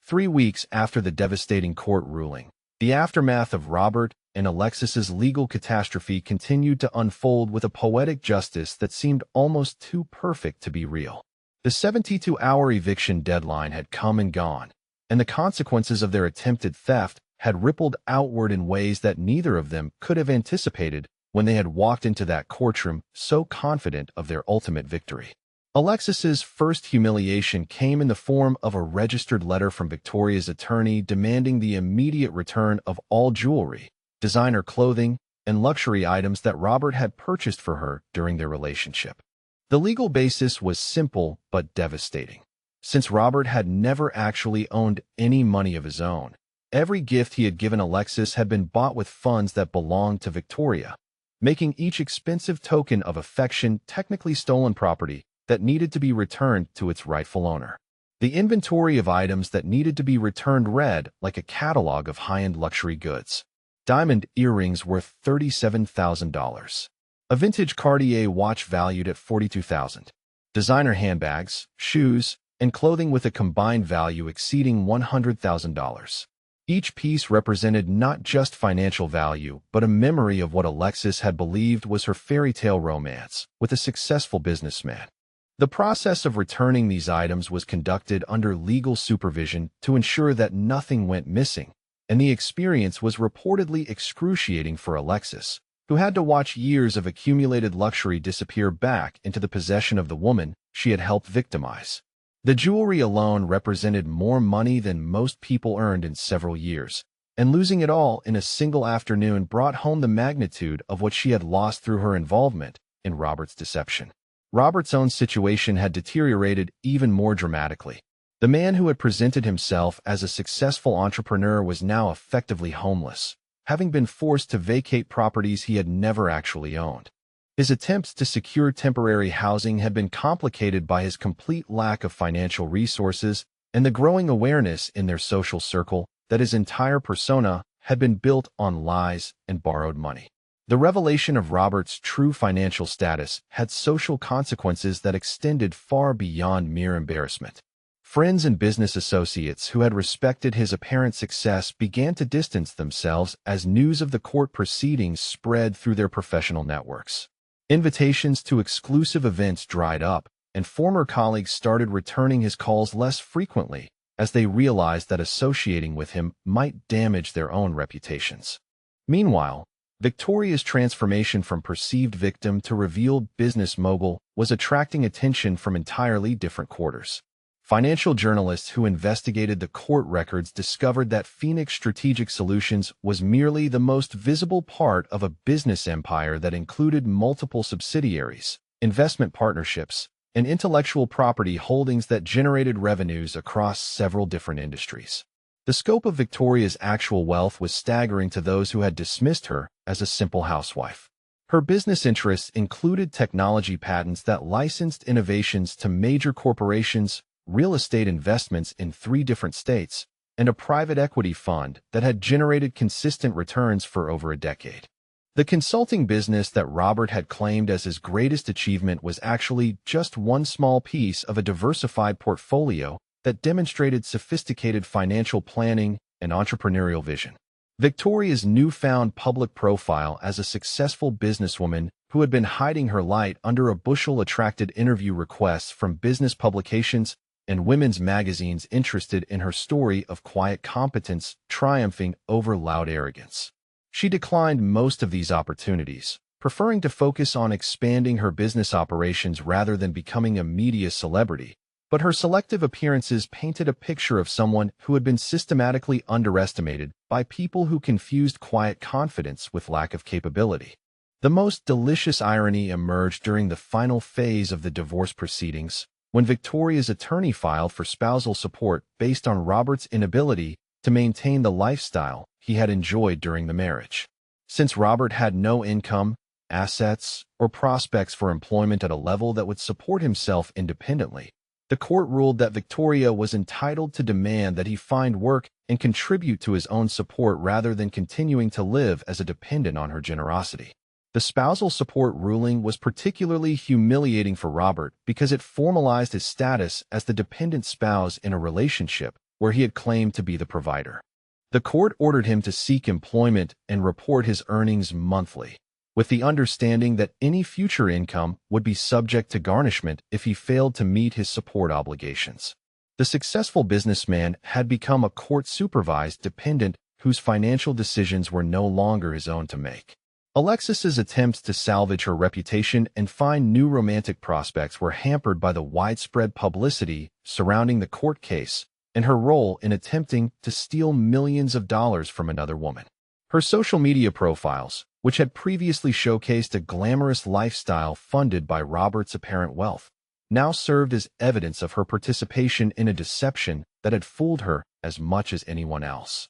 3 weeks after the devastating court ruling, the aftermath of Robert and Alexis's legal catastrophe continued to unfold with a poetic justice that seemed almost too perfect to be real. The 72-hour eviction deadline had come and gone, and the consequences of their attempted theft had rippled outward in ways that neither of them could have anticipated when they had walked into that courtroom so confident of their ultimate victory. Alexis's first humiliation came in the form of a registered letter from Victoria's attorney demanding the immediate return of all jewelry, designer clothing, and luxury items that Robert had purchased for her during their relationship. The legal basis was simple but devastating. Since Robert had never actually owned any money of his own, every gift he had given Alexis had been bought with funds that belonged to Victoria, making each expensive token of affection technically stolen property that needed to be returned to its rightful owner. The inventory of items that needed to be returned read like a catalog of high-end luxury goods. Diamond earrings worth $37,000. A vintage Cartier watch valued at $42,000. Designer handbags, shoes, and clothing with a combined value exceeding $100,000. Each piece represented not just financial value, but a memory of what Alexis had believed was her fairy tale romance with a successful businessman. The process of returning these items was conducted under legal supervision to ensure that nothing went missing, and the experience was reportedly excruciating for Alexis, who had to watch years of accumulated luxury disappear back into the possession of the woman she had helped victimize. The jewelry alone represented more money than most people earned in several years, and losing it all in a single afternoon brought home the magnitude of what she had lost through her involvement in Robert's deception. Robert's own situation had deteriorated even more dramatically. The man who had presented himself as a successful entrepreneur was now effectively homeless, having been forced to vacate properties he had never actually owned. His attempts to secure temporary housing had been complicated by his complete lack of financial resources and the growing awareness in their social circle that his entire persona had been built on lies and borrowed money. The revelation of Robert's true financial status had social consequences that extended far beyond mere embarrassment. Friends and business associates who had respected his apparent success began to distance themselves as news of the court proceedings spread through their professional networks. Invitations to exclusive events dried up, and former colleagues started returning his calls less frequently as they realized that associating with him might damage their own reputations. Meanwhile, Victoria's transformation from perceived victim to revealed business mogul was attracting attention from entirely different quarters. Financial journalists who investigated the court records discovered that Phoenix Strategic Solutions was merely the most visible part of a business empire that included multiple subsidiaries, investment partnerships, and intellectual property holdings that generated revenues across several different industries. The scope of Victoria's actual wealth was staggering to those who had dismissed her as a simple housewife. Her business interests included technology patents that licensed innovations to major corporations, real estate investments in 3 different states, and a private equity fund that had generated consistent returns for over a decade. The consulting business that Robert had claimed as his greatest achievement was actually just one small piece of a diversified portfolio that demonstrated sophisticated financial planning and entrepreneurial vision. Victoria's newfound public profile as a successful businesswoman who had been hiding her light under a bushel attracted interview requests from business publications and women's magazines interested in her story of quiet competence triumphing over loud arrogance. She declined most of these opportunities, preferring to focus on expanding her business operations rather than becoming a media celebrity, but her selective appearances painted a picture of someone who had been systematically underestimated by people who confused quiet confidence with lack of capability. The most delicious irony emerged during the final phase of the divorce proceedings, when Victoria's attorney filed for spousal support based on Robert's inability to maintain the lifestyle he had enjoyed during the marriage. Since Robert had no income, assets, or prospects for employment at a level that would support himself independently, the court ruled that Victoria was entitled to demand that he find work and contribute to his own support rather than continuing to live as a dependent on her generosity. The spousal support ruling was particularly humiliating for Robert because it formalized his status as the dependent spouse in a relationship where he had claimed to be the provider. The court ordered him to seek employment and report his earnings monthly, with the understanding that any future income would be subject to garnishment if he failed to meet his support obligations. The successful businessman had become a court-supervised dependent whose financial decisions were no longer his own to make. Alexis's attempts to salvage her reputation and find new romantic prospects were hampered by the widespread publicity surrounding the court case and her role in attempting to steal millions of dollars from another woman. Her social media profiles, which had previously showcased a glamorous lifestyle funded by Robert's apparent wealth, now served as evidence of her participation in a deception that had fooled her as much as anyone else.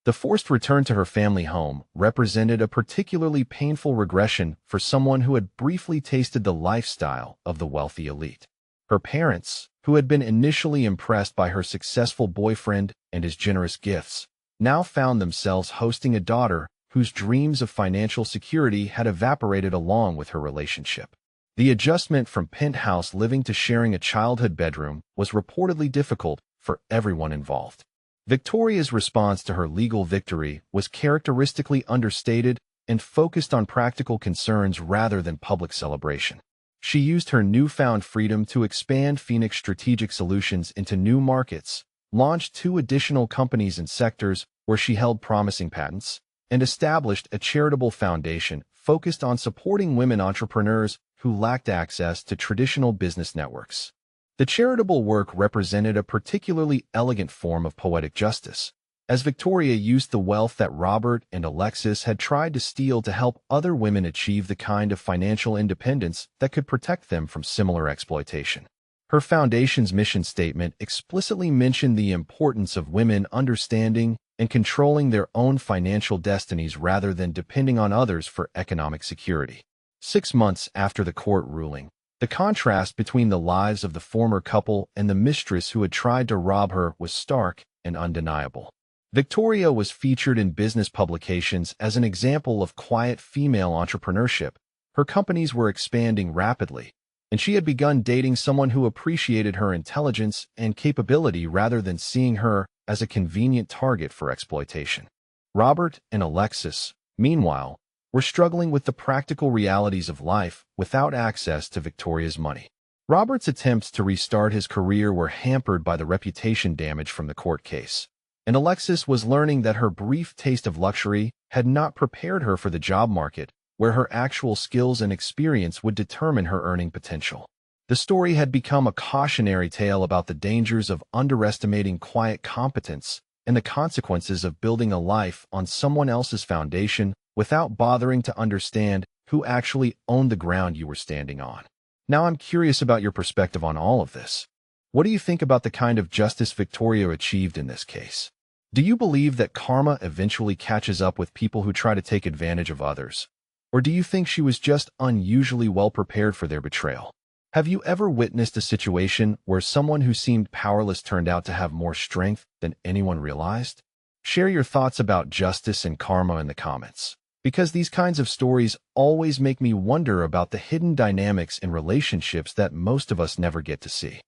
The forced return to her family home represented a particularly painful regression for someone who had briefly tasted the lifestyle of the wealthy elite. Her parents, who had been initially impressed by her successful boyfriend and his generous gifts, now found themselves hosting a daughter whose dreams of financial security had evaporated along with her relationship. The adjustment from penthouse living to sharing a childhood bedroom was reportedly difficult for everyone involved. Victoria's response to her legal victory was characteristically understated and focused on practical concerns rather than public celebration. She used her newfound freedom to expand Phoenix Strategic Solutions into new markets, launched 2 additional companies in sectors where she held promising patents, and established a charitable foundation focused on supporting women entrepreneurs who lacked access to traditional business networks. The charitable work represented a particularly elegant form of poetic justice, as Victoria used the wealth that Robert and Alexis had tried to steal to help other women achieve the kind of financial independence that could protect them from similar exploitation. Her foundation's mission statement explicitly mentioned the importance of women understanding and controlling their own financial destinies rather than depending on others for economic security. 6 months after the court ruling, the contrast between the lives of the former couple and the mistress who had tried to rob her was stark and undeniable. Victoria was featured in business publications as an example of quiet female entrepreneurship. Her companies were expanding rapidly, and she had begun dating someone who appreciated her intelligence and capability rather than seeing her as a convenient target for exploitation. Robert and Alexis, meanwhile, were struggling with the practical realities of life without access to Victoria's money. Robert's attempts to restart his career were hampered by the reputation damage from the court case, and Alexis was learning that her brief taste of luxury had not prepared her for the job market, where her actual skills and experience would determine her earning potential. The story had become a cautionary tale about the dangers of underestimating quiet competence and the consequences of building a life on someone else's foundation without bothering to understand who actually owned the ground you were standing on. Now I'm curious about your perspective on all of this. What do you think about the kind of justice Victoria achieved in this case? Do you believe that karma eventually catches up with people who try to take advantage of others? Or do you think she was just unusually well prepared for their betrayal? Have you ever witnessed a situation where someone who seemed powerless turned out to have more strength than anyone realized? Share your thoughts about justice and karma in the comments, because these kinds of stories always make me wonder about the hidden dynamics in relationships that most of us never get to see.